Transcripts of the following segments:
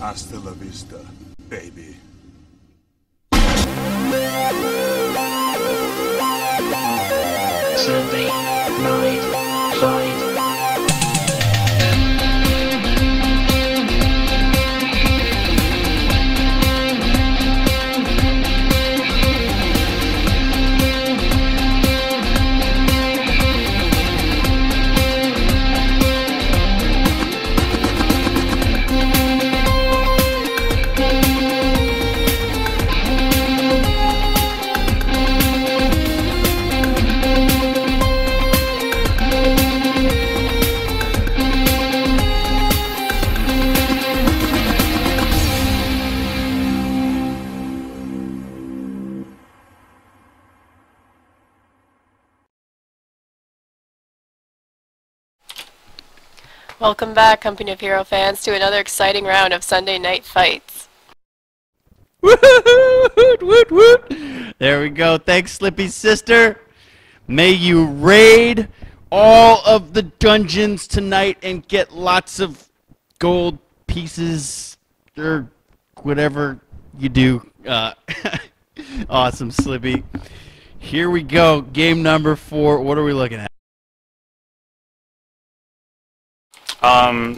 Hasta la vista, baby. Sunday night fight. Welcome back, Company of Hero fans, to another exciting round of Sunday Night Fights. Woot, woot, woot. There we go. Thanks, Slippy's sister. May you raid all of the dungeons tonight and get lots of gold pieces or whatever you do. Awesome, Slippy. Here we go. Game number 4. What are we looking at?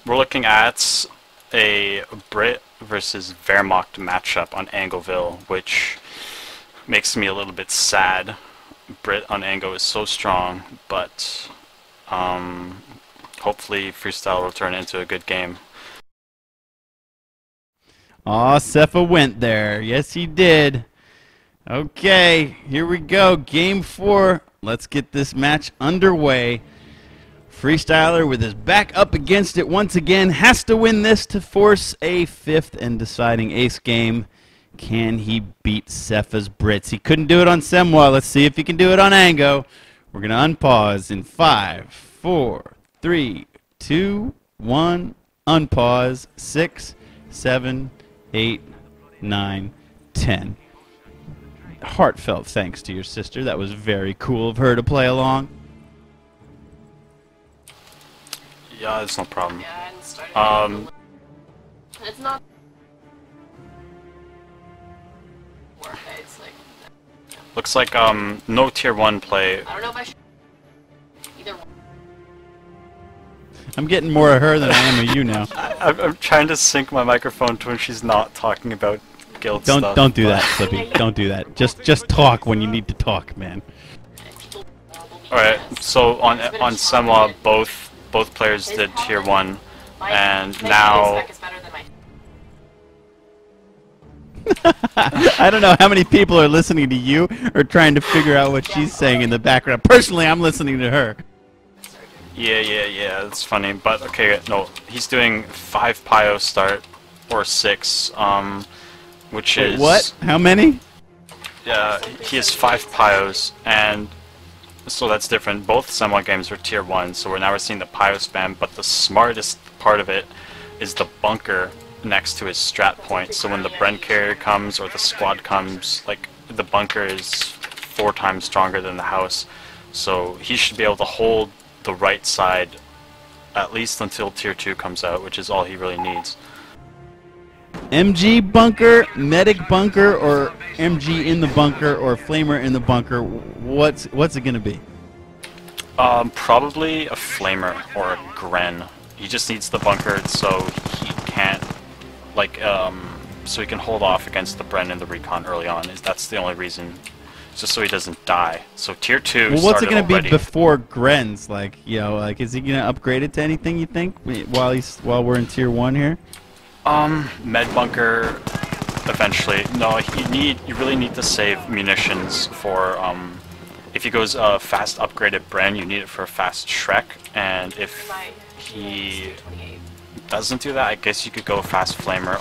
We're looking at a Brit versus Wehrmacht matchup on Angoville, which makes me a little bit sad. Brit on Ango is so strong, but hopefully Freestyler will turn into a good game. Aw, Sepha went there. Yes, he did. Okay, here we go. Game 4. Let's get this match underway. Freestyler, with his back up against it once again, has to win this to force a 5th and deciding ace game. Can he beat Sepha's Brits? He couldn't do it on Semwa. Let's see if he can do it on Ango. We're going to unpause in 5, 4, 3, 2, 1. Unpause. 6, 7, 8, 9, 10. Heartfelt thanks to your sister. That was very cool of her to play along. Yeah, it's no problem. Yeah, I hadn't started. It's not. It's like. Looks like no tier 1 play. I don't know if I should. Either one. I'm getting more of her than I am of you now. I'm trying to sync my microphone to when she's not talking about guild stuff. Don't do that, Slippy. Don't do that. Just talk when you need to talk, man. Alright, so on Semwa, both players did tier 1, and now I don't know how many people are listening to you or trying to figure out what she's saying in the background. Personally, I'm listening to her. yeah, it's funny, but okay, no, he's doing 5 Pio start, or 6, which Wait, is... what? How many? Yeah, he has 5 Pios, and so that's different. Both Semwa games are tier 1, so we're seeing the Pio spam, but the smartest part of it is the bunker next to his strat point. So when the Brent carrier comes or the squad comes, like, the bunker is 4 times stronger than the house. So he should be able to hold the right side at least until tier 2 comes out, which is all he really needs. MG bunker, medic bunker, or MG in the bunker, or flamer in the bunker. What's it gonna be? Probably a flamer or a Gren. He just needs the bunker so he can't, like, so he can hold off against the Bren and the Recon early on. That's the only reason, just so he doesn't die. So tier 2. Well, what's it gonna already. be before Gren's? Like, you know, like, is he gonna upgrade it to anything? You think while we're in tier 1 here? Med bunker eventually. No, you really need to save munitions for if he goes fast upgraded Bren, you need it for a fast Shrek, and if he doesn't do that, I guess you could go fast flamer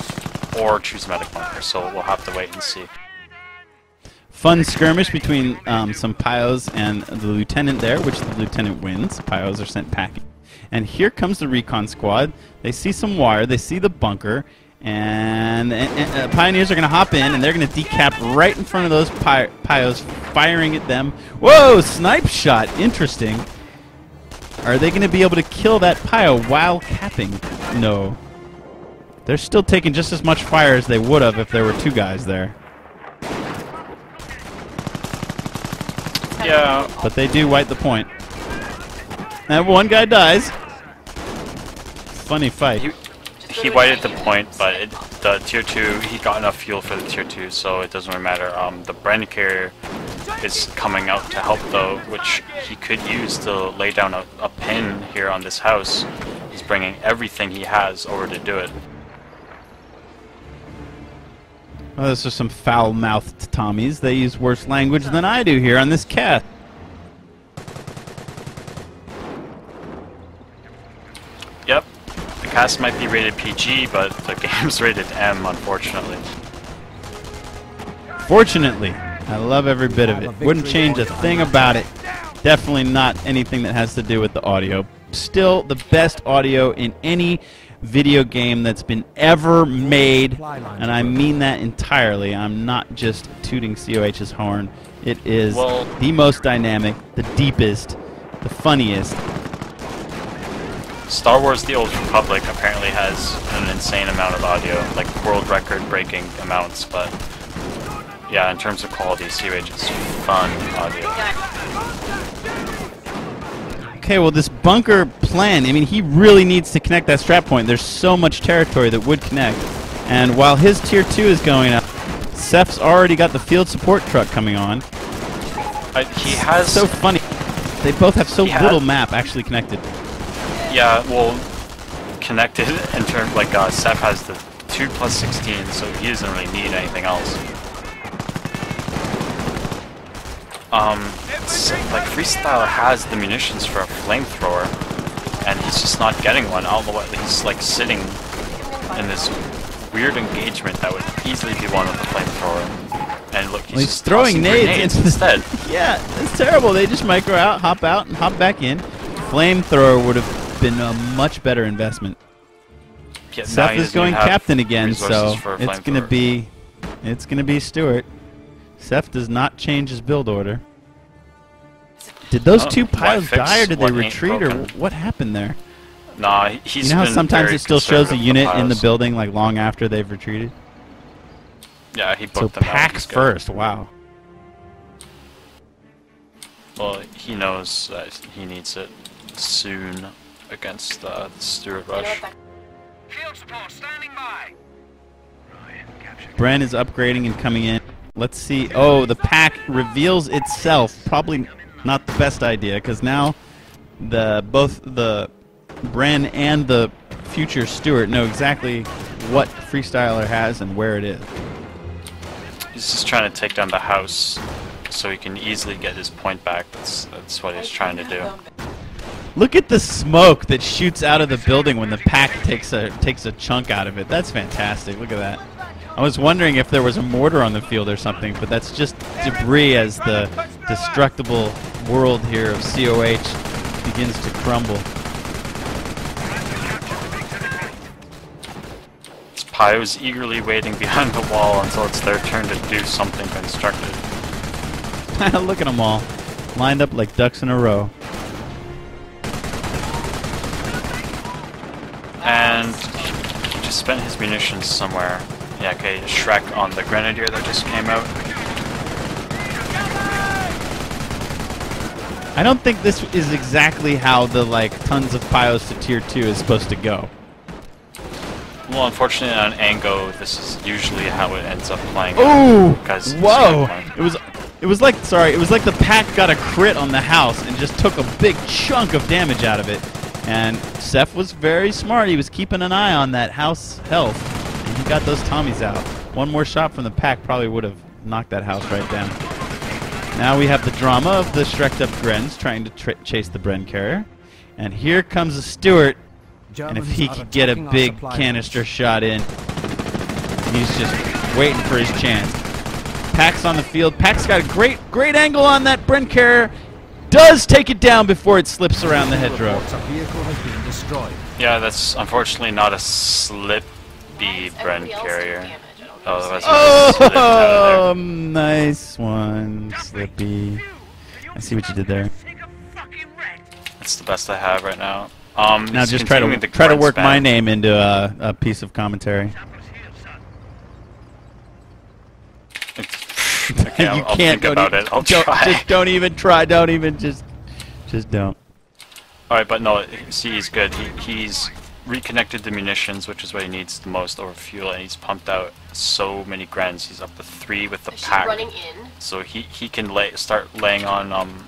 or choose medic bunker, so we'll have to wait and see. Fun skirmish between some Pios and the lieutenant there, which the lieutenant wins. Pios are sent packing. And here comes the recon squad. They see some wire, they see the bunker, and Pioneers are going to hop in, and they're going to decap right in front of those Pios, firing at them. Whoa, snipe shot, interesting. Are they going to be able to kill that Pio while capping? No. They're still taking just as much fire as they would have if there were 2 guys there. Yeah. But they do wipe the point. And 1 guy dies. Funny fight. He whited the point, but the tier 2, he got enough fuel for the tier 2, so it doesn't really matter. The Bren carrier is coming out to help though, which he could use to lay down a pin here on this house. He's bringing everything he has over to do it. Well, those are some foul-mouthed Tommies. They use worse language than I do here on this cast. Yep. The cast might be rated PG, but the game's rated M, unfortunately. Fortunately, I love every bit of it. Wouldn't change a thing about it. Definitely not anything that has to do with the audio. Still the best audio in any video game that's been ever made, and I mean that entirely. I'm not just tooting COH's horn. It is the most dynamic, the deepest, the funniest. Star Wars The Old Republic apparently has an insane amount of audio, like world record breaking amounts, but yeah, in terms of quality, COH is fun audio. Okay, well, this bunker plan, I mean, he really needs to connect that strap point. There's so much territory that would connect. And while his tier 2 is going up, Seph's already got the field support truck coming on. He has... So funny. They both have so little map actually connected. Yeah, well, connected in terms, like, Seph has the 2+16, so he doesn't really need anything else. Like, Freestyler has the munitions for a flamethrower, and he's just not getting one. I don't know what, he's like sitting in this weird engagement that would easily be one with the flamethrower. And look, he's just throwing nades instead. Yeah, it's terrible. They just micro out, hop out, and hop back in. Flamethrower would have been a much better investment. Yeah, Seph is going captain again, so it's gonna be Stewart. Seph does not change his build order. Did those 2 piles die, or did they retreat, or what happened there? Nah, he's You know how been sometimes very it still shows a unit in the piles. building like long after they've retreated? Yeah, he So booked them out. pack He's good. first, wow. Well, he knows that he needs it soon against the Stewart Rush. Field support standing by. Bren is upgrading and coming in. Let's see. Oh, the pack reveals itself. Probably not the best idea, because now both the Bren and the future Stewart know exactly what Freestyler has and where it is. He's just trying to take down the house so he can easily get his point back. That's what he's trying to do. Look at the smoke that shoots out of the building when the pack takes a chunk out of it. That's fantastic. Look at that. I was wondering if there was a mortar on the field or something, but that's just debris as the destructible world here of COH begins to crumble. Pio's eagerly waiting behind the wall until it's their turn to do something constructive. Look at them all, lined up like ducks in a row. And he just spent his munitions somewhere. Yeah, okay, Shrek on the Grenadier that just came out. I don't think this is exactly how the tons of Pios to tier 2 is supposed to go. Well, unfortunately on Ango, this is usually how it ends up playing Ooh! out. Because Whoa! It was like the pack got a crit on the house and just took a big chunk of damage out of it. And Seph was very smart. He was keeping an eye on that house health, and he got those Tommies out. One more shot from the pack probably would have knocked that house right down. Now we have the drama of the Shrek'd up Grens trying to chase the Bren carrier. And here comes a Stewart, and if he could get a big canister shot in, he's just waiting for his chance. Pack's on the field. Pack's got a great angle on that Bren carrier. Does take it down before it slips around the hedgerow. Yeah, that's unfortunately not a slippy Bren carrier. Oh, nice one, Slippy. I see what you did there. That's the best I have right now. Now just try to work my name into a piece of commentary. Okay, You I'll can't think about it. I'll try. Just don't even try. Don't even just don't. Alright, but no, see, he's good. He's reconnected the munitions, which is what he needs the most over fuel, and he's pumped out so many grens. He's up to 3 with the pack. Running in. So he can start laying on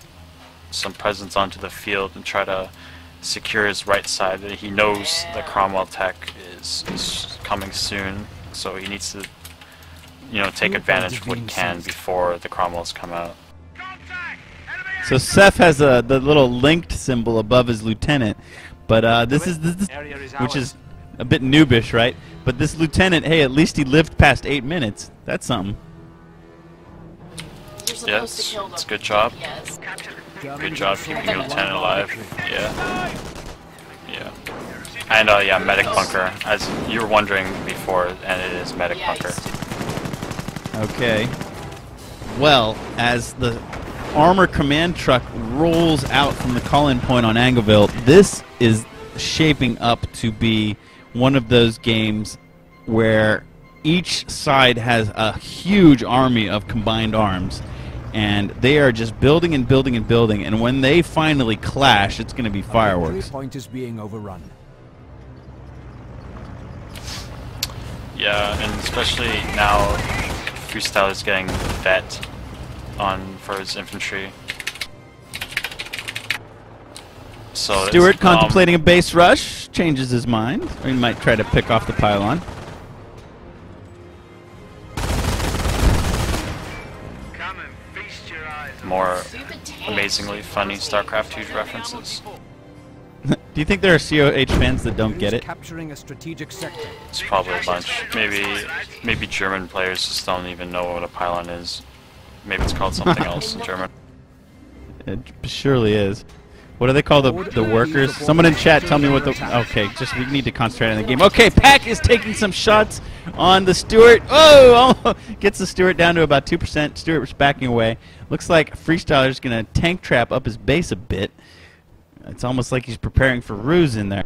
some presence onto the field and try to secure his right side. He knows the Cromwell tech is coming soon, so he needs to, take advantage of what he can before the Cromwells come out. So Seph has the little linked symbol above his lieutenant, but this which is a bit noobish, right? But this lieutenant, hey, at least he lived past 8 minutes. That's something. Yes, it's a good job. Yes. Good job keeping your lieutenant alive. Yeah. Yeah. And yeah, medic bunker, as you were wondering before, and it is medic bunker. Okay. Well, as the armor command truck rolls out from the call-in point on Angleville, this is shaping up to be one of those games where each side has a huge army of combined arms, and they are just building and building and building, and when they finally clash, it's going to be fireworks. Point is being overrun. Yeah, and especially now, Freestyler's getting vet for his infantry. So Stewart contemplating a base rush, changes his mind, or he might try to pick off the pylon. More amazingly funny StarCraft 2 references. Do you think there are COH fans that don't get it? Capturing a strategic sector. It's probably a bunch. Maybe German players just don't even know what a pylon is. Maybe it's called something else in German. It surely is. What do they call the workers? Someone in chat tell me what the... Okay, just we need to concentrate on the game. Okay, Pack is taking some shots on the Stewart. Oh! Gets the Stewart down to about 2%. Stewart was backing away. Looks like Freestyler's going to tank trap up his base a bit. It's almost like he's preparing for ruse in there.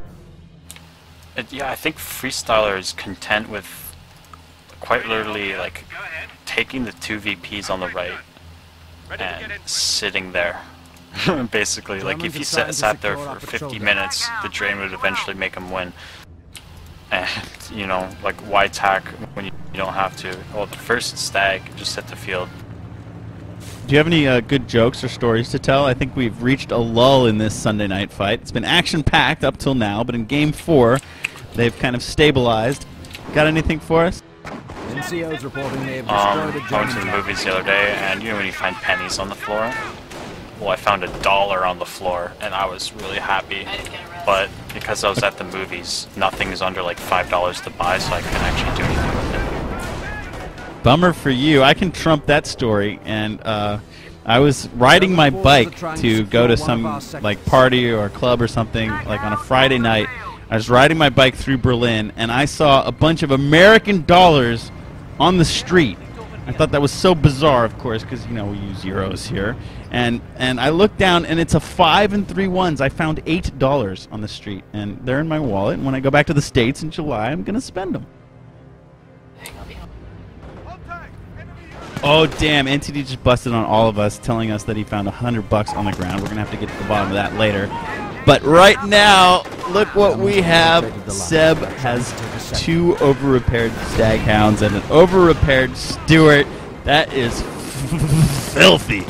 Yeah, I think Freestyler is content with quite literally like taking the 2 VPs on the right and sitting there. Basically, like if he sat there for 50 minutes, the drain would eventually make him win. And, like why tack when you don't have to? Well, the first stag just hit the field. Do you have any good jokes or stories to tell? I think we've reached a lull in this Sunday night fight. It's been action-packed up till now, but in Game 4, they've kind of stabilized. Got anything for us? NCO's reporting they have I went to the movies the other day, and when you find pennies on the floor? Well, I found $1 on the floor, and I was really happy. But because I was at the movies, nothing is under like $5 to buy, so I couldn't actually do anything with it. Bummer for you. I can trump that story. And I was riding my bike to go to some like party or club or something like on a Friday night. I was riding my bike through Berlin, and I saw a bunch of American dollars on the street. I thought that was so bizarre, of course, because we use euros here. And I looked down, and it's a 5 and 3 ones. I found $8 on the street, and they're in my wallet. And when I go back to the States in July, I'm gonna spend them. Oh damn! NTD just busted on all of us, telling us that he found $100 on the ground. We're gonna have to get to the bottom of that later. But right now, look what we have. Seb has 2 over-repaired Staghounds and an over-repaired Stewart. That is filthy.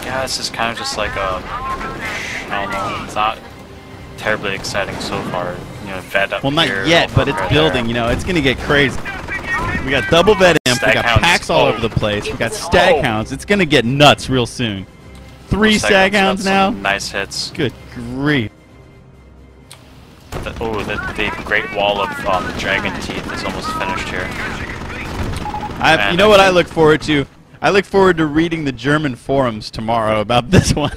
Yeah, this is kind of just like I don't know, it's not terribly exciting so far. Vet up well, not here, yet, but it's building. It's going to get crazy. We got double vet imp, we got packs all over the place, we got Staghounds. It's going to get nuts real soon. 3 Staghounds now. Nice hits. Good grief. The Great Wall of the Dragon Teeth is almost finished here. You know what I look forward to? I look forward to reading the German forums tomorrow about this one.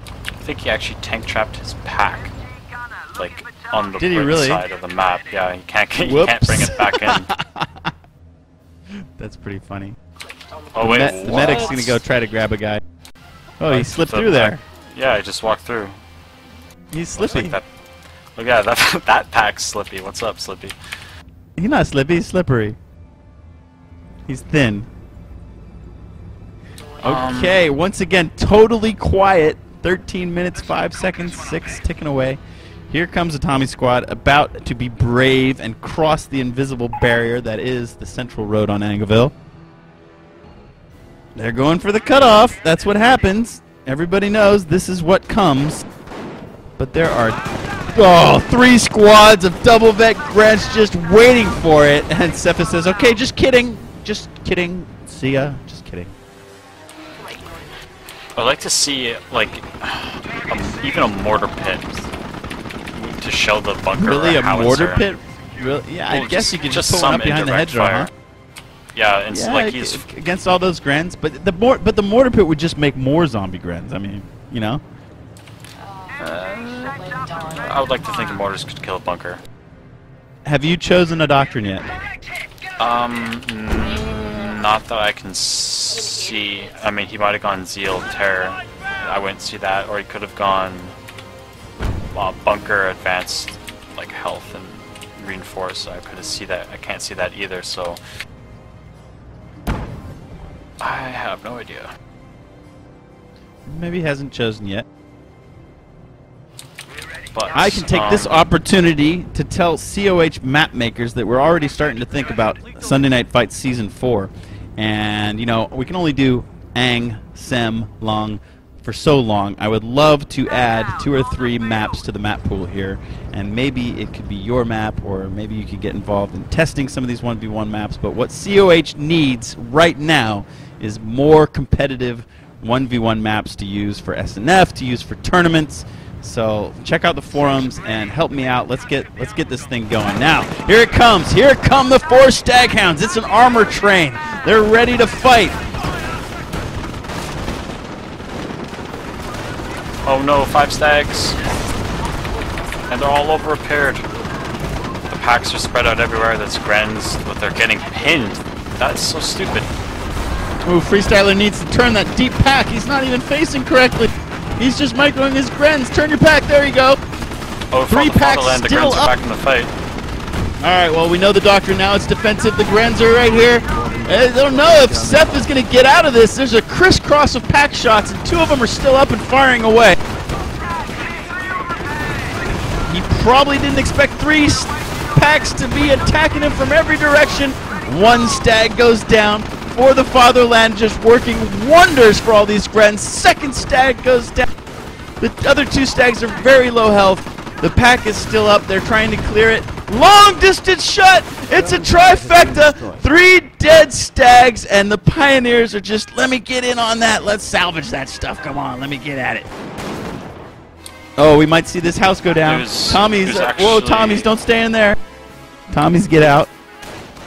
I think he actually tank trapped his pack, like on the side of the map. Yeah, he can't bring it back in. That's pretty funny. Oh wait, The medic's gonna go try to grab a guy. Oh, he slipped through there. Yeah, I just walked through. He's Looks slippy. like that. Look at that. That pack's Slippy. What's up, Slippy? He's not slippy, he's slippery. He's thin. Okay, once again, totally quiet. 13 minutes, 5 seconds, 6 ticking away. Here comes the Tommy squad, about to be brave and cross the invisible barrier that is the central road on Angleville. They're going for the cutoff. That's what happens. Everybody knows this is what comes. But there are 3 squads of double vet Grants just waiting for it. And Sepha says, okay, just kidding. Just kidding. See ya. Just kidding. I'd like to see, like, even a mortar pit to show the bunker. Really, or a howitzer. mortar pit? Really? Yeah, Well, I guess you could just put one some up behind the indirect hedgerow, fire. huh? Yeah, and Yeah, like he's against all those Grens, but the mortar pit would just make more zombie Grens. I mean, you know. I would like to think mortars could kill a bunker. Have you chosen a doctrine yet? Not that I can see. I mean, he might have gone Zeal Terror. I wouldn't see that, or he could have gone Bunker Advanced, like Health and Reinforce. I couldn't see that. I can't see that either. So I have no idea. Maybe he hasn't chosen yet. But I can take this opportunity to tell COH map makers that we're already starting to think about Sunday Night Fight Season 4. And, you know, we can only do Ang, Sem, Long for so long. I would love to add 2 or 3 maps to the map pool here. And maybe it could be your map, or maybe you could get involved in testing some of these 1v1 maps. But what COH needs right now is more competitive 1v1 maps to use for SNF, to use for tournaments. So check out the forums and help me out. Let's get this thing going. Now, here it comes. Here come the 4 Staghounds. It's an armor train. They're ready to fight. Oh no, 5 stags. And they're all over repaired. The packs are spread out everywhere. That's Grens, but they're getting pinned. That's so stupid. Ooh, Freestyler needs to turn that deep pack. He's not even facing correctly. He's just microing his Grens. Turn your pack. There you go. Oh, 3 packs the still Grens are up. back in the fight. Alright, well, we know the doctrine now. It's defensive. The Grens are right here. I don't know if Sepha is going to get out of this. There's a crisscross of pack shots, and 2 of them are still up and firing away. He probably didn't expect 3 packs to be attacking him from every direction. 1 stag goes down for the fatherland, just working wonders for all these Grens. 2nd stag goes down. The other 2 stags are very low health. The pack is still up. They're trying to clear it. Long distance shot. It's a trifecta. 3 dead stags, and the Pioneers are just, let me get in on that. Let's salvage that stuff. Come on, let me get at it. Oh, we might see this house go down. Tommy's, whoa, Tommy's, don't stay in there. Tommy's, get out.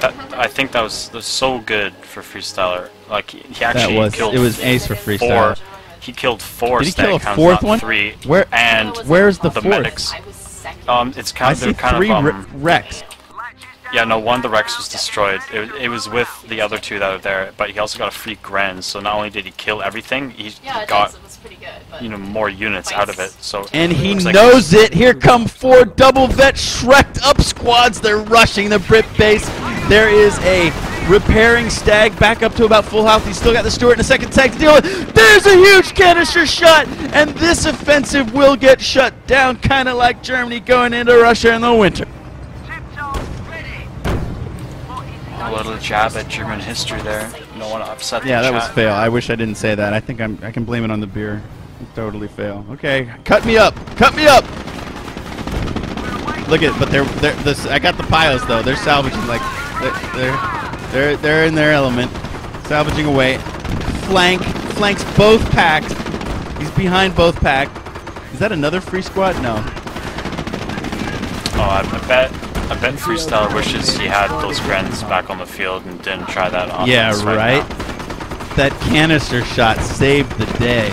I think that was so good for Freestyler. Like he actually killed. It was ace for Freestyler. 4. He killed 4 Did he kill a Staghounds, 4th not one? 3. Where? And Where's the 4th? medics. It's kind I of see 3 wrecks. Yeah, no, one of the Rex was destroyed. It was with the other 2 that were there, but he also got a free Gren, so not only did he kill everything, he got more units out of it. So And he looks like knows it. Here come 4 double vet Shrek'd up squads. They're rushing the Brit base. There is a repairing stag back up to about full health. He's still got the Stuart and a 2nd stag to deal with. There's a huge canister shot, and this offensive will get shut down, kind of like Germany going into Russia in the winter. a little jab at German history there. No one upset the Yeah, that chat. was fail. I wish I didn't say that. I think I can blame it on the beer. Totally fail. Okay, cut me up. Cut me up. Look at, but I got the piles though. They're salvaging like they're in their element, salvaging away. Flanks both packs. He's behind both pack. Is that another free squad? No. Oh, I bet Freestyler wishes he had those Grens back on the field and didn't try that offense. Yeah, right. Now. That canister shot saved the day.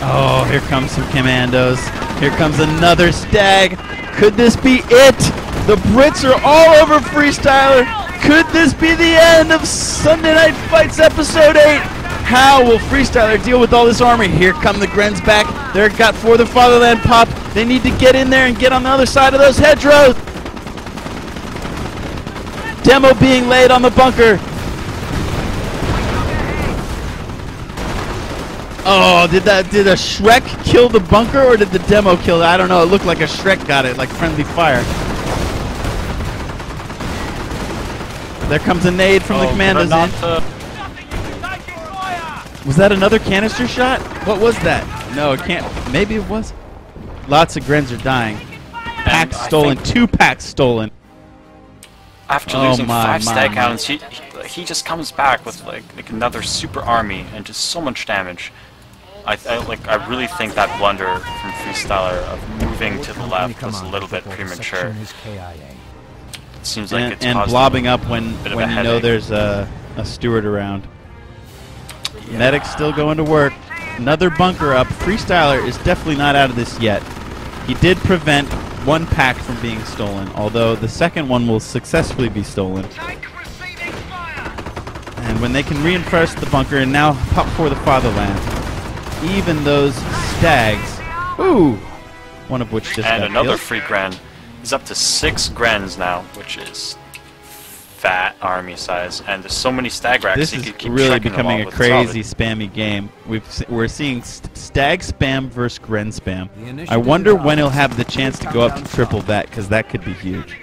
Oh, here comes some commandos. Here comes another stag. Could this be it? The Brits are all over Freestyler. Could this be the end of Sunday Night Fights Episode 8? How will Freestyler deal with all this armor? Here come the Grens back. They're got For the Fatherland pop. They need to get in there and get on the other side of those hedgerows. Demo being laid on the bunker. Oh, did a Shrek kill the bunker or did the demo kill it? I don't know. It looked like a Shrek got it, like friendly fire. There comes a nade from the commandos in. Was that another canister shot? What was that? No, it can't. Maybe it was. Lots of Grens are dying. Packs stolen. 2 packs stolen. After losing 5 stag hounds, he just comes back with like another super army and just so much damage. I really think that blunder from Freestyler of moving to the left was a little bit premature. It seems like it's and blobbing up when you know there's a steward around. Yeah. Medic's still going to work. Another bunker up. Freestyler is definitely not out of this yet. He did prevent 1 pack from being stolen, although the second one will successfully be stolen. And when they can reinforce the bunker and now pop For the Fatherland, even those stags, ooh, one of which just got another killed. free Gren. He's up to 6 Grens now, which is fat army size, and there's so many stag racks. This is really becoming a crazy spammy game. We're seeing stag spam versus Gren spam. I wonder when he'll have the chance to go up to triple that, because that could be huge.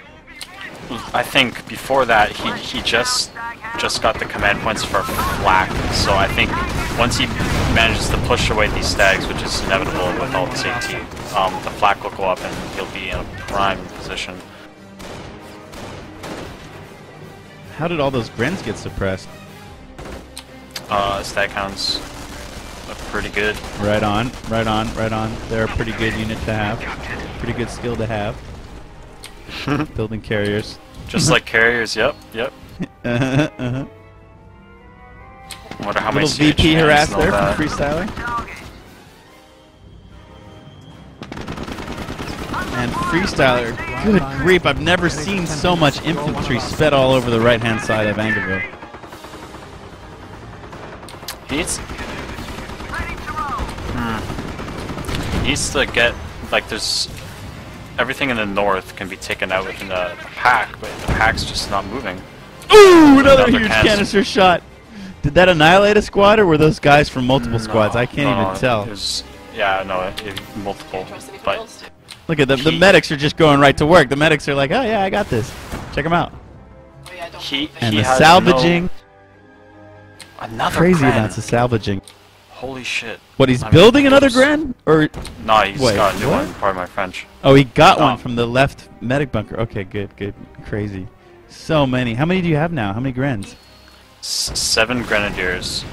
I think before that he just got the command points for flak, so I think once he manages to push away these stags, which is inevitable with all this AT, the flak will go up and he'll be in a prime position. How did all those Grens get suppressed? Stag hounds look pretty good. Right on, right on, right on. They're a pretty good unit to have. Pretty good skill to have. Building carriers. Just like carriers, yep. Uh-huh, uh-huh. I wonder how many little VP harass there from Freestyler. And Freestyler, good grief, I've never seen so much infantry sped all over the right-hand side of Angerville. He needs to get, like, there's everything in the north can be taken out within the pack, but the pack's just not moving. Ooh, another huge canister shot. Did that annihilate a squad, or were those guys from multiple squads? I can't even tell. Multiple. But look at them. The medics are just going right to work. The medics are like, oh yeah, I got this. Check them out. And the salvaging. Another crazy Gren. amounts of salvaging. Holy shit. What, he's building another Gren? Or no, he's got a new one, pardon my French. Oh, he got one from the left medic bunker. Okay, good. Crazy. So many. How many do you have now? How many Grens? 7 Grenadiers.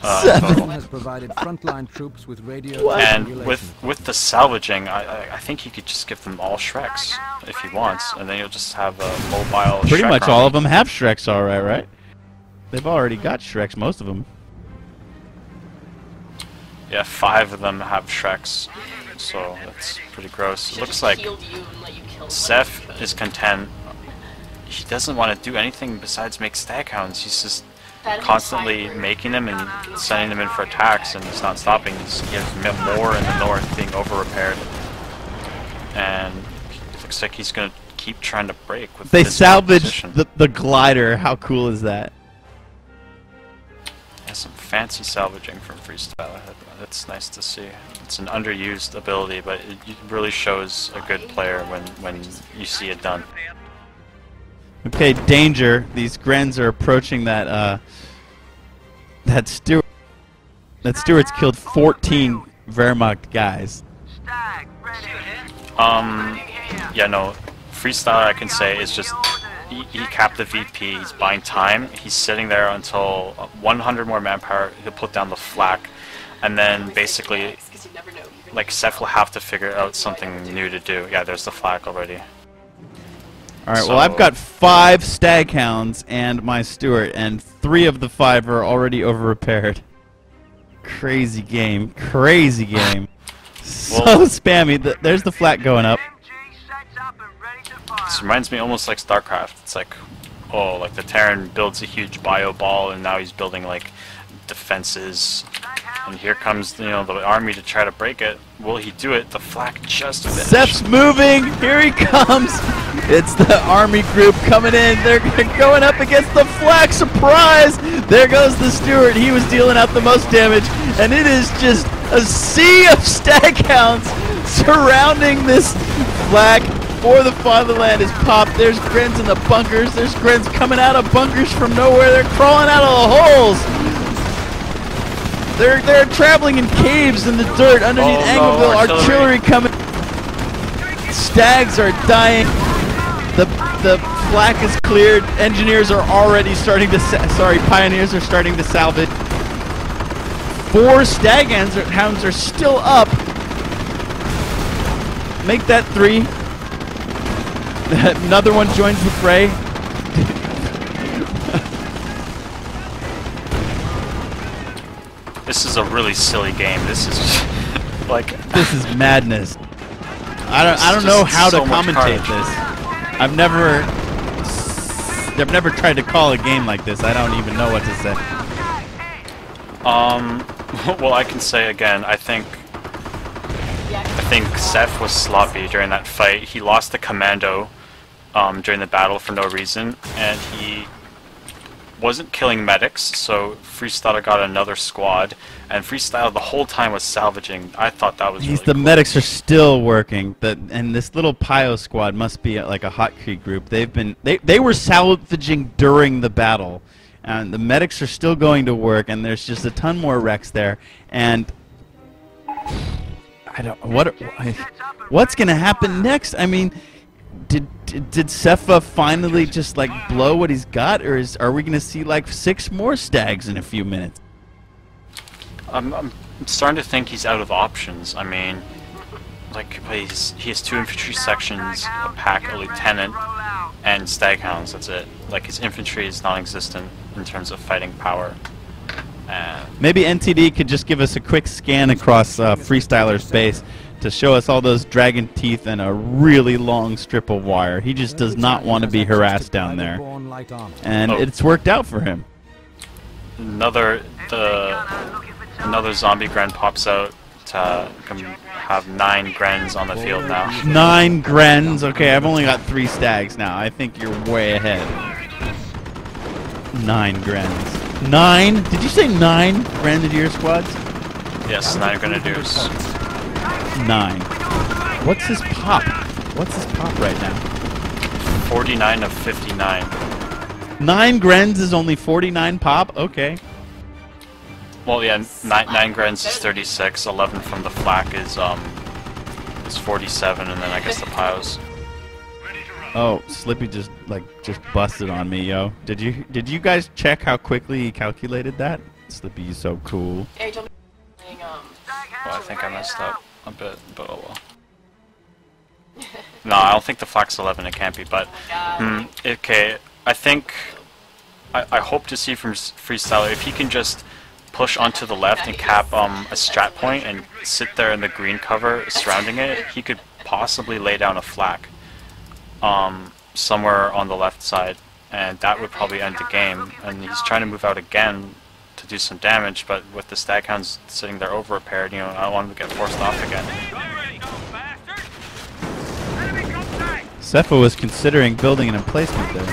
7? Has provided frontline troops with radio and with the salvaging, I think he could just give them all Shreks if he wants, and then you'll just have a mobile Pretty Shrek much army. all of them have Shreks, alright, right? They've already got Shreks, most of them. Yeah, 5 of them have Shreks, so that's pretty gross. It looks like Seph is content. He doesn't want to do anything besides make stag hounds. He's just constantly making them and sending them in for attacks, and he's not stopping. He has more in the north being over-repaired. And it looks like he's going to keep trying to break with They this salvaged position. the glider. How cool is that? Yeah, some fancy salvaging from Freestyler. That's nice to see. It's an underused ability, but it really shows a good player when you see it done. Okay, danger. These Grens are approaching that Stewart. That Stewart's killed 14 Wehrmacht guys. Yeah, no. Freestyler, I can say, is just he capped the VP. He's buying time. He's sitting there until 100 more manpower. He'll put down the flak, and then basically, like, Seph will have to figure out something new to do. Yeah, there's the flak already. Alright, well, I've got 5 stag hounds and my Stewart, and 3 of the 5 are already over-repaired. Crazy game. Crazy game. So spammy. There's the flak going up. This reminds me almost like StarCraft. It's like oh, like the Terran builds a huge bio ball, and now he's building like defenses. And here comes, you know, the army to try to break it. Will he do it? The flak just finished. Seph's moving. Here he comes. It's the army group coming in. They're going up against the flak. Surprise! There goes the Steward. He was dealing out the most damage. And it is just a sea of staghounds surrounding this flak. For the fatherland is popped. There's Grens in the bunkers. There's Grens coming out of bunkers from nowhere. They're crawling out of the holes. They're traveling in caves in the dirt underneath Angleville. Artillery coming. Stags are dying. The flak is cleared. Engineers are already starting to. Pioneers are starting to salvage. 4 stag hounds are still up. Make that 3. Another one joins the fray. This is a really silly game. This is like this is madness. I don't know how to commentate this. I've never tried to call a game like this. I don't even know what to say. Well, I can say again. I think Seph was sloppy during that fight. He lost the commando during the battle for no reason, and he wasn't killing medics, so Freestyler got another squad, and Freestyler the whole time was salvaging. I thought that was really the cool. medics are still working, and this little Pio squad must be like a hotkey group. They were salvaging during the battle, and the medics are still going to work, and there's just a ton more wrecks there, and I don't what's gonna happen next? I mean, did Sepha finally just like blow what he's got, or are we gonna see like 6 more stags in a few minutes? I'm starting to think he's out of options. I mean, like he has 2 infantry sections, a pack, a lieutenant, and staghounds. That's it. Like his infantry is non-existent in terms of fighting power. Maybe NTD could just give us a quick scan across Freestyler's base to show us all those dragon teeth and a really long strip of wire. He just does not want to be harassed down there, and it's worked out for him. Another zombie Gren pops out to have 9 Grens on the field now. 9 Grens. Okay, I've only got 3 stags now. I think you're way ahead. 9 Grens. 9? Did you say 9 Grenadier squads? Yes, 9 Grenadiers. 9. What's his pop? What's his pop right now? 49 of 59. 9 Grens is only 49 pop? Okay. Well, yeah, 9 Grens is 36, 11 from the flak is 47, and then I guess the piles. Oh, Slippy just busted on me, yo. Did you guys check how quickly he calculated that? Slippy's so cool. Well, I think I messed up a bit, but oh well. No, I don't think the flak's 11, it can't be, but okay, I think I hope to see from Freestyler if he can just push onto the left and cap a strat point and sit there in the green cover surrounding it, he could possibly lay down a flak somewhere on the left side, and that would probably end the game. And he's trying to move out again to do some damage, but with the staghounds sitting there over repaired, you know, I don't want him to get forced off again. Sepha was considering building an emplacement there.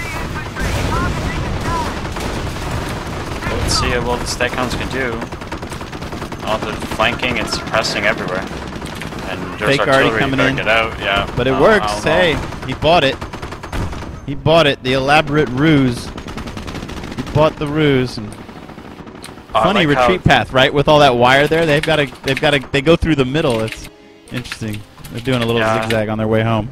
Let's see what the staghounds can do. All the flanking and suppressing everywhere. And there's Fake artillery coming to in. get out, yeah. But it works. Hey, he bought it. He bought it. The elaborate ruse. He bought the ruse. And funny like retreat path, right? With all that wire there, they go through the middle. It's interesting. They're doing a little zigzag on their way home.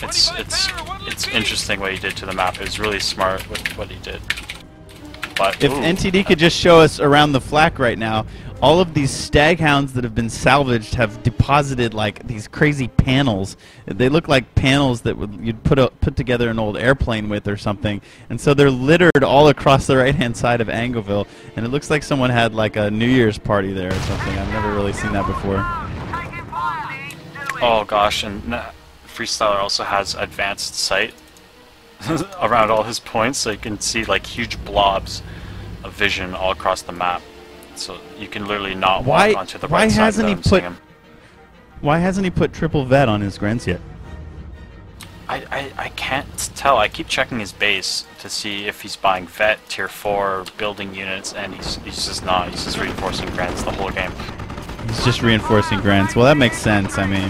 It's interesting what he did to the map. It was really smart with what he did. But if NTD could just show us around the flak right now, all of these staghounds that have been salvaged have deposited like these crazy panels. They look like panels that you'd put together an old airplane with or something. And so they're littered all across the right-hand side of Angleville, and it looks like someone had like a New Year's party there or something. I've never really seen that before. Oh gosh, and Freestyler also has advanced sight. around all his points, so you can see like huge blobs of vision all across the map. So you can literally not walk onto the right side without him seeing him. Why hasn't he put triple vet on his grens yet? I can't tell. I keep checking his base to see if he's buying vet, tier 4, building units, and he's just not. He's just reinforcing grants the whole game. He's just reinforcing grants. Well, that makes sense. I mean,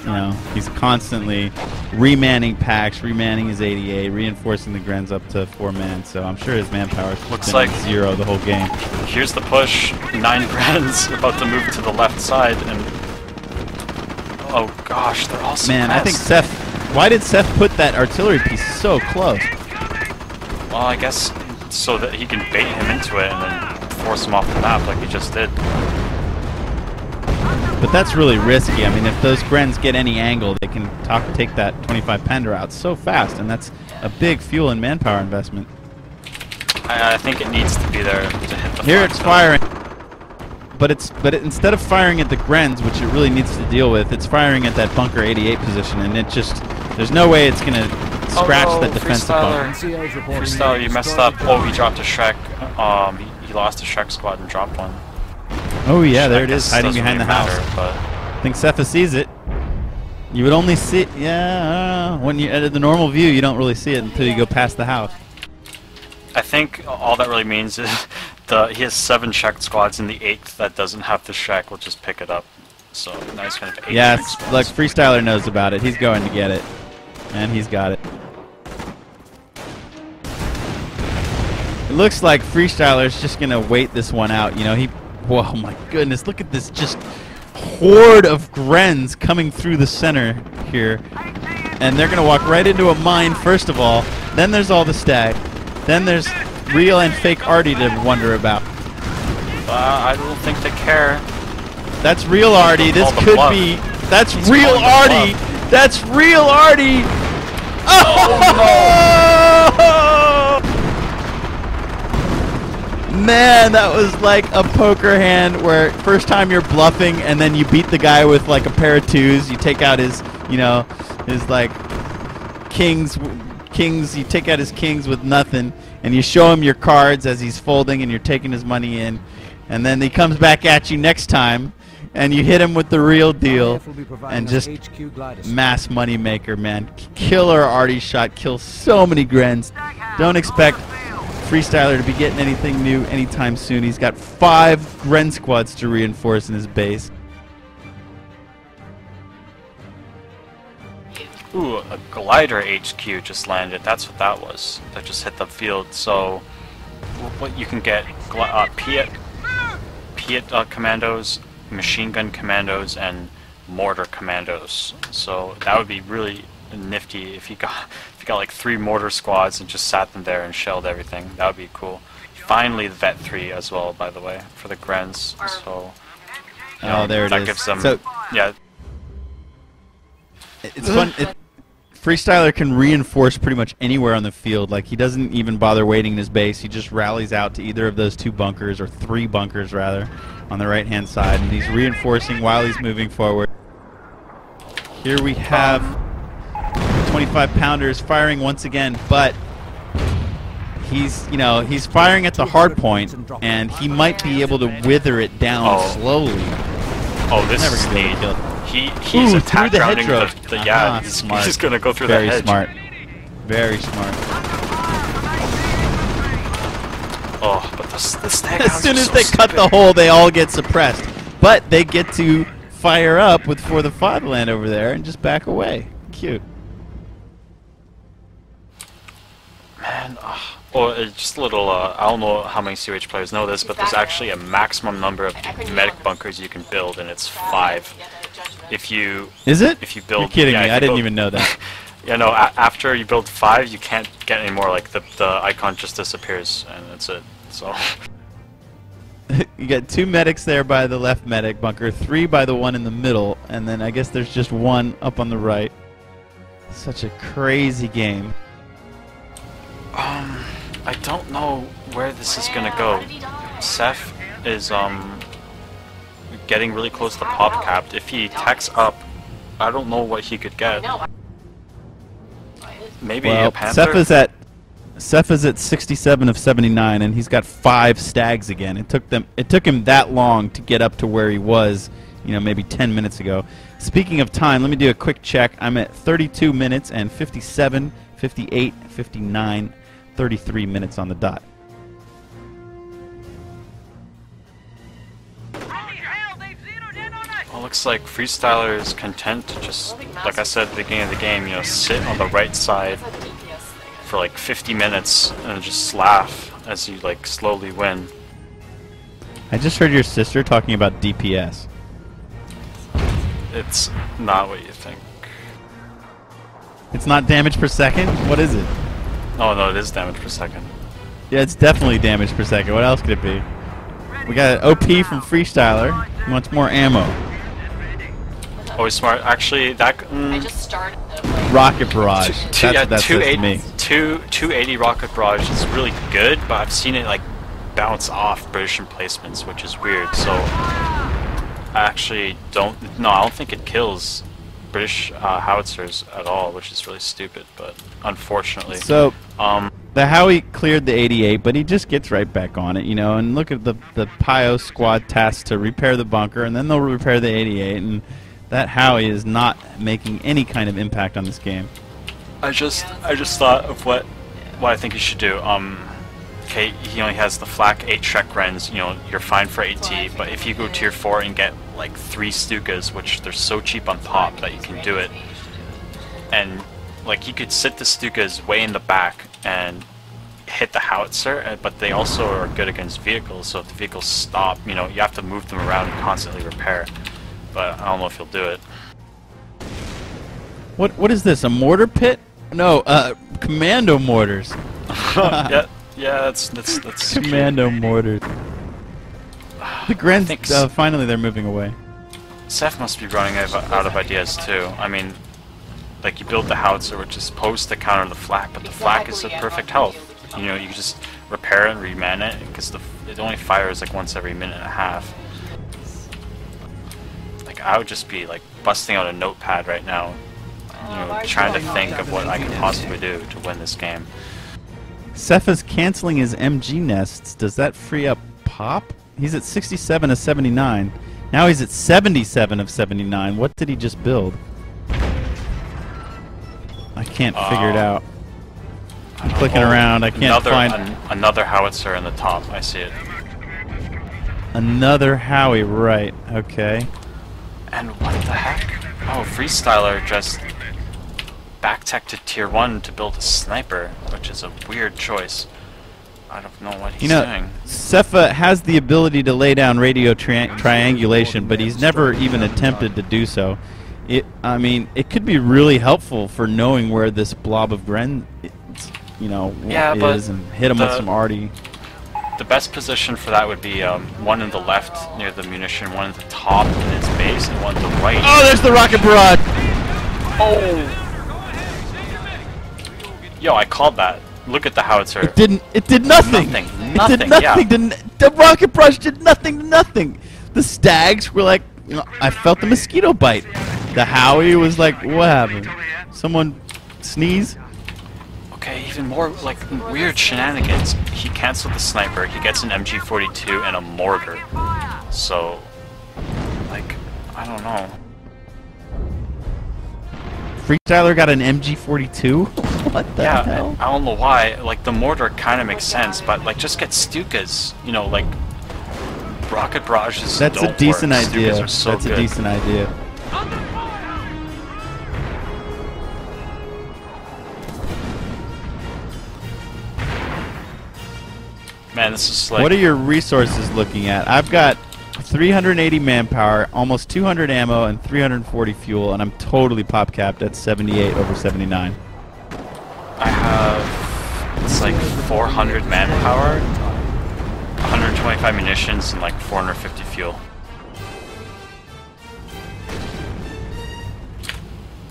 you know, he's constantly remanning packs, remanning his 88, reinforcing the grens up to 4-man, so I'm sure his manpower looks like 0 the whole game. Here's the push. 9 grens about to move to the left side, and oh gosh, they're all suppressed. Man, I think Sepha... Why did Sepha put that artillery piece so close? Well, I guess so that he can bait him into it and then force him off the map like he just did. But that's really risky. I mean, if those grens get any angle, they can take that 25 Panda out so fast, and that's a big fuel and manpower investment. I think it needs to be there to hit the Here it's firing. But instead of firing at the grens, which it really needs to deal with, it's firing at that bunker 88 position, and it just, there's no way it's gonna scratch the defensive bunker. Freestyler, you messed up. Oh, he dropped a Shrek. He lost a Shrek squad and dropped one. Oh yeah, there it is, hiding behind the house. I think Sepha sees it. You would only see it, yeah, when you at the normal view, you don't really see it until you go past the house. I think all that really means is he has 7 Shrek squads, and the 8th that doesn't have the Shrek will just pick it up. So now he's kind of 8 yeah, Shrek squads. Look, Freestyler knows about it. He's going to get it, and he's got it. It looks like Freestyler's just gonna wait this one out. You know, whoa, my goodness, look at this just horde of grens coming through the center here, and they're gonna walk right into a mine first of all. Then there's all the stag. Then there's real and fake Artie to wonder about. I don't think they care. That's real Artie. This could be. That's real Artie. That's real Artie. Oh! Man, that was like a poker hand where first time you're bluffing and then you beat the guy with like a pair of 2s. You take out his, you know, his like kings. You take out his kings with nothing, and you show him your cards as he's folding, and you're taking his money in, and then he comes back at you next time, and you hit him with the real deal, and just mass money maker, man. Killer Artie shot, kills so many grens. Don't expect Freestyler to be getting anything new anytime soon. He's got 5 gren squads to reinforce in his base. Ooh, a glider HQ just landed. That's what that was. That just hit the field. So, what you can get: Piet commandos, machine gun commandos, and mortar commandos. So that would be really nifty if you got like 3 mortar squads and just sat them there and shelled everything. That would be cool. Finally, the Vet 3 as well, by the way, for the grens. So, oh, there it that is. Gives them, so, yeah. It's fun. Freestyler can reinforce pretty much anywhere on the field. Like, he doesn't even bother waiting in his base. He just rallies out to either of those 2 bunkers, or 3 bunkers rather, on the right-hand side, and he's reinforcing while he's moving forward. Here we have 25 pounders firing once again, but he's, you know, he's firing at the hard point, and he might be able to wither it down slowly. Oh, this is neat. He's attack grounding the yeah, he's gonna go through the hedge. Very smart. Very smart. Oh, but the stag as soon as they cut the hole, they all get suppressed. But they get to fire up for the fatherland over there and just back away. Cute. Man, well, just a little, I don't know how many COH players know this, but there's actually a maximum number of medic bunkers you can build, and it's 5. If you... Is it? If you build... You're kidding me, I didn't even know that. Yeah, no, after you build 5, you can't get any more, like, the icon just disappears, and that's it, so... You got 2 medics there by the left medic bunker, 3 by the one in the middle, and then I guess there's just 1 up on the right. Such a crazy game. I don't know where this is gonna go. Seph is getting really close to pop capped. If he techs up, I don't know what he could get. Maybe Well, a Panther? Sepha's at 67 of 79, and he's got 5 stags again. It took him that long to get up to where he was, maybe 10 minutes ago. Speaking of time, let me do a quick check. I'm at 32 minutes and 57, 58, 59, 33 minutes on the dot. Well, looks like Freestyler is content to just, like I said at the beginning of the game, sit on the right side for like 50 minutes and just laugh as you like slowly win. I just heard your sister talking about DPS. It's not what you think. It's not damage per second? What is it? Oh no, it is damage per second. Yeah, it's definitely damage per second. What else could it be? We got an OP from Freestyler. He wants more ammo. Always smart. Actually, that I just started the Rocket Barrage. That's what that says to me. 280 Rocket Barrage is really good, but I've seen it like bounce off British emplacements, which is weird. So I actually don't. No, I don't think it kills British howitzers at all, which is really stupid. But unfortunately, so the Howie cleared the 88, but he just gets right back on it, And look at the Pio squad tasked to repair the bunker, and then they'll repair the 88, and that Howie is not making any kind of impact on this game. I just thought of what I think you should do. Okay, he only has the flak 8 Shrek Rens, you're fine for AT, but if you go tier 4 and get like 3 Stukas, which they're so cheap on pop that you can do it, and like you could sit the Stukas way in the back and hit the howitzer, but they also are good against vehicles, so if the vehicles stop, you have to move them around and constantly repair. But I don't know if you'll do it. What is this? A mortar pit? No, commando mortars. yeah, that's commando mortars. The Grens, finally they're moving away. Seph must be running out of ideas too. I mean, like you build the howitzer, which is supposed to counter the flak, but the flak is a perfect health. You can just repair it and reman it because it only fires like once every minute and a half. I would just be like busting out a notepad right now, trying to think of what I could possibly do to win this game. Sepha's canceling his MG nests. Does that free up pop? He's at 67 of 79. Now he's at 77 of 79. What did he just build? I can't figure it out. I'm clicking around. I can't find another howitzer in the top. I see it. Another Howie, right? Okay. And what the heck? Oh, Freestyler just back-tech to tier 1 to build a sniper, which is a weird choice. I don't know what he's doing. Sepha has the ability to lay down radio triangulation, but he's never even attempted to do so. I mean, it could be really helpful for knowing where this blob of Gren, is, and hit him with some arty. The best position for that would be one in the left near the munition, one at the top in its base, and one at the right. Oh, there's the rocket barrage! Oh! Yo, I called that. Look at the howitzer. It did nothing. Nothing. It did nothing. Yeah. The rocket barrage did nothing to nothing. The stags were like, I felt the mosquito bite. The Howie was like, what happened? Someone sneeze? Okay, even more like weird shenanigans. He canceled the sniper, he gets an MG42 and a mortar. So, like, I don't know. Freestyler got an MG42? What the hell? I don't know why. Like, the mortar kind of makes sense, but like, just get Stukas. Like, rocket barrages. That's a decent idea. Stukas are so That's good. a decent idea. Man, this is like... What are your resources looking at? I've got 380 manpower, almost 200 ammo, and 340 fuel, and I'm totally pop capped at 78 over 79. I have... It's like 400 manpower, 125 munitions, and like 450 fuel.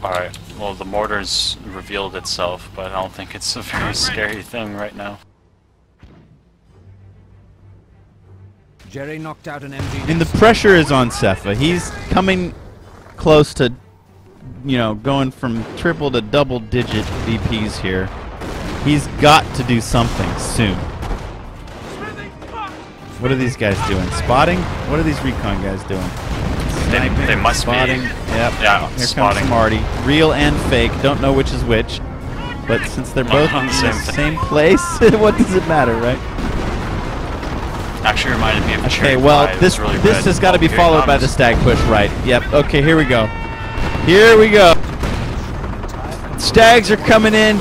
Alright, well the mortar's revealed itself, but I don't think it's a very scary thing right now. Jerry knocked out an MG. And the pressure is on Sepha. He's coming close to you know, going from triple to double-digit VPs here. He's got to do something soon. What are these guys doing? Spotting? What are these recon guys doing? They must spotting. be. Yep. Yeah, Here spotting. comes Marty. Real and fake. Don't know which is which. But since they're both in the same place, what does it matter, right? Actually reminded me of Okay, well, this has got to be followed by the stag push, right? Yep. Okay, here we go. Here we go. Stags are coming in.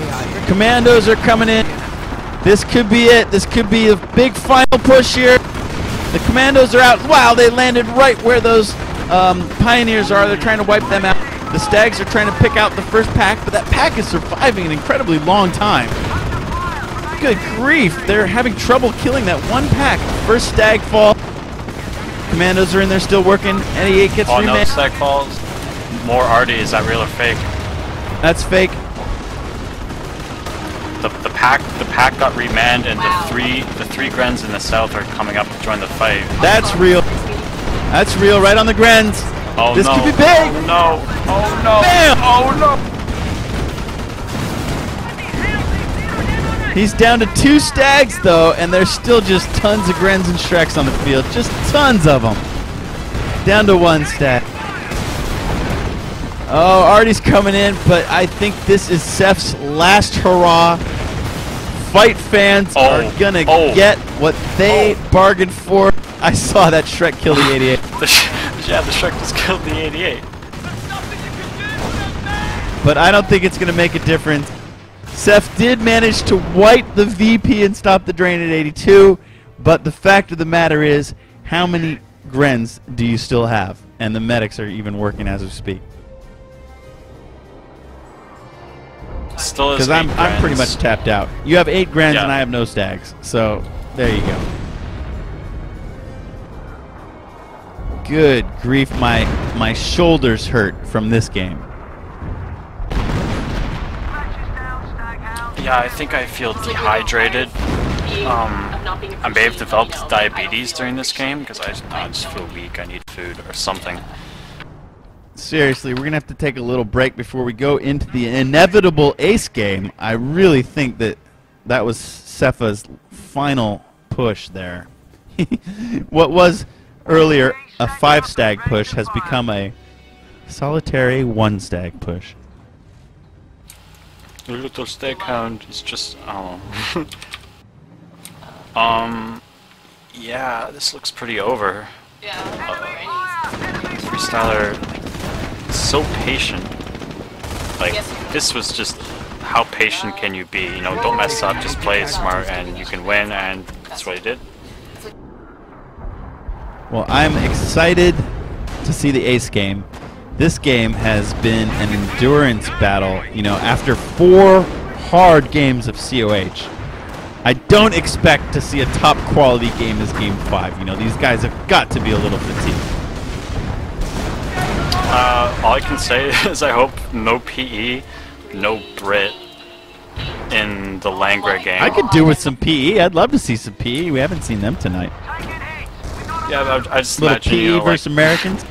Commandos are coming in. This could be it. This could be a big final push here. The commandos are out. Wow, they landed right where those pioneers are. They're trying to wipe them out. The stags are trying to pick out the first pack, but that pack is surviving an incredibly long time. Good grief. They're having trouble killing that one pack. First stag fall. Commandos are in there still working. NE8 gets remade. No stag falls. More Artie. Is that real or fake? That's fake. The pack got remanned, and the three Grens in the south are coming up to join the fight. That's real. That's real. Right on the Grens. Oh this no! Could be big. Oh no! Oh no! Bam! Oh no! He's down to 2 stags though, and there's still just tons of Grens and Shreks on the field. Just tons of them. Down to 1 stag. Oh, Artie's coming in, but I think this is Seph's last hurrah. Fight fans are gonna get what they bargained for. I saw that Shrek kill the 88. Yeah, the Shrek just killed the 88. But I don't think it's gonna make a difference. Seph did manage to wipe the VP and stop the drain at 82, but the fact of the matter is, how many Grens do you still have? And the medics are even working as we speak. Still is because I'm pretty much tapped out. You have 8 Grens and I have no stags, so there you go. Good grief, my shoulders hurt from this game. Yeah, I think I feel dehydrated. I may have developed diabetes during this game because I just feel weak. I need food or something. Seriously, we're going to have to take a little break before we go into the inevitable ace game. I really think that was Sepha's final push there. What was earlier a 5 stag push has become a solitary 1 stag push. The little stag hound is just, yeah, this looks pretty over. Freestyler so patient. Like, this was just, how patient can you be? You know, don't mess up, just play it smart and you can win, and that's what he did. Well, I'm excited to see the ace game. This game has been an endurance battle, you know, after 4 hard games of COH. I don't expect to see a top quality game as game 5. You know, these guys have got to be a little fatigued. All I can say is I hope no PE, no Brit in the Langre game. I could do with some PE. I'd love to see some PE. We haven't seen them tonight. Yeah, I just little imagine, PE you know, versus Americans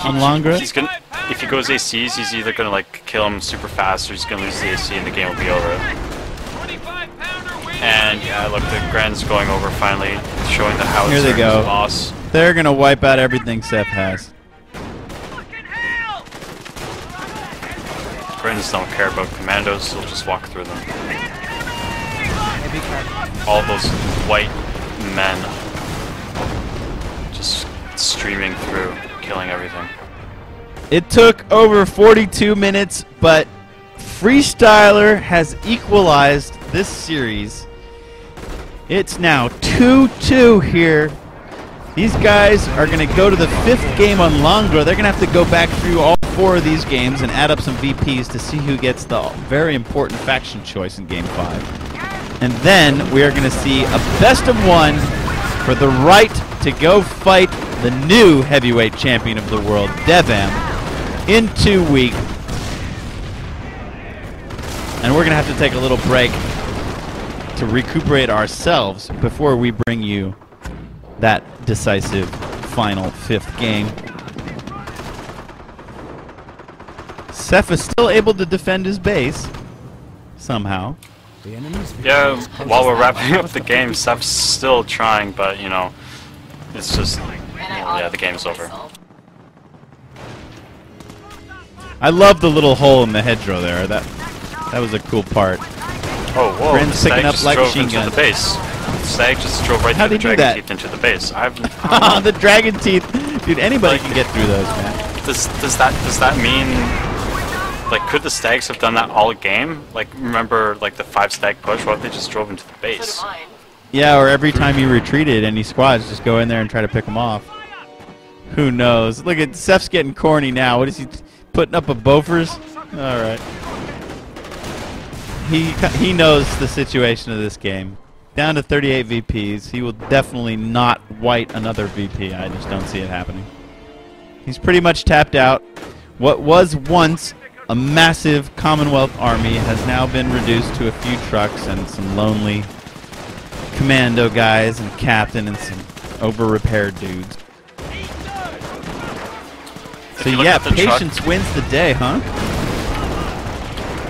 on Langre. He's gonna, if he goes ACs, he's either gonna like kill him super fast, or he's gonna lose the AC and the game will be over. And yeah, look, the Grand's going over finally, showing the how Here they go. Boss. They're gonna wipe out everything Seph has. Grins don't care about commandos, they'll just walk through them. All those white men just streaming through, killing everything. It took over 42 minutes, but Freestyler has equalized this series. It's now 2-2 here. These guys are going to go to the 5th game on Langre. They're going to have to go back through all 4 of these games and add up some VPs to see who gets the very important faction choice in Game 5. And then we are going to see a best of 1 for the right to go fight the new heavyweight champion of the world, Devam, in 2 weeks. And we're going to have to take a little break to recuperate ourselves before we bring you that decisive final 5th game. Sepha is still able to defend his base somehow. The enemy's Yeah, while we're wrapping up the game, Seph's still trying, but you know, it's just, yeah, the game's over. I love the little hole in the hedgerow there. That was a cool part. Oh, whoa, Friends the stag picking up just light drove machine into guns. the base. The stag just drove right How'd through he the do dragon that? teeth into the base. The dragon teeth. Dude, anybody can get through those, man. Does that mean, like, could the stags have done that all game? Like, remember, like, the 5 stag push? What if they just drove into the base? Yeah, or every time you retreated, any squads just go in there and try to pick them off. Who knows? Look at Seph's getting corny now. What is he putting up a Bofors? All right. He knows the situation of this game. Down to 38 VPs. He will definitely not white another VP. I just don't see it happening. He's pretty much tapped out. What was once a massive Commonwealth army has now been reduced to a few trucks and some lonely commando guys and captain and some over-repaired dudes. So yeah, patience wins the day, huh?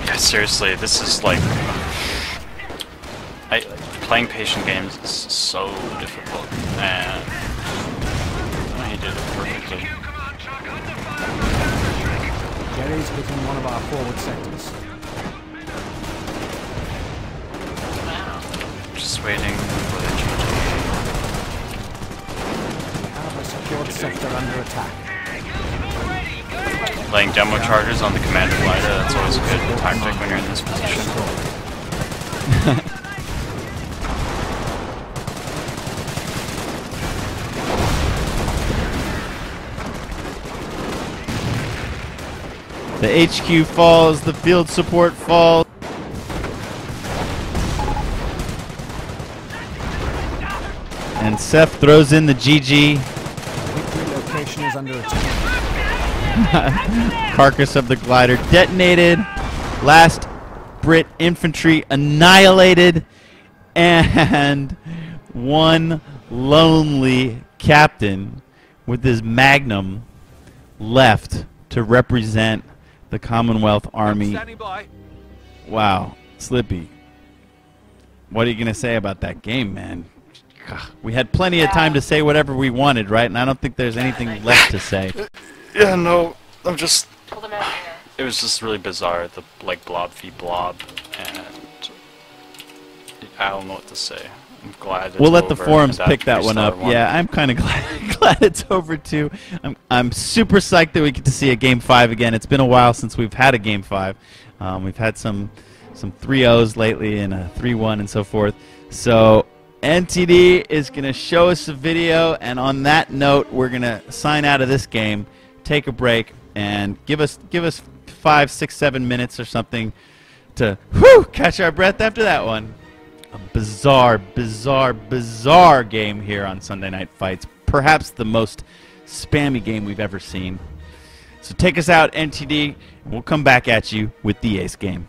Yeah, seriously, this is like... playing patient games is so difficult, and he did it perfectly. Jerry's hitting one of our forward sectors. Just waiting for the GG. We have a secured sector under attack. Laying demo charges on the commander glider, that's always a good tactic when you're in this position. The HQ falls, the field support falls. And Seph throws in the GG. Victory location is under attack. Carcass of the glider detonated. Last Brit infantry annihilated. And one lonely captain with his magnum left to represent the Commonwealth Army. Wow, Slippy. What are you going to say about that game, man? We had plenty of time to say whatever we wanted, right? And I don't think there's anything left to say. Yeah, no, I'm just... It was just really bizarre, the, like, blob v blob, and I don't know what to say. I'm glad it's We'll let the over, forums and pick that one up. Yeah, I'm kind of glad it's over too. I'm super psyched that we get to see a Game 5 again. It's been a while since we've had a Game 5. We've had some 3-0s lately and a 3-1 and so forth. So NTD is going to show us a video, and on that note, we're going to sign out of this game, take a break, and give us 5, 6, 7 minutes or something to catch our breath after that one. A bizarre game here on Sunday Night Fights. Perhaps the most spammy game we've ever seen. So take us out, NTD, and we'll come back at you with the Ace game.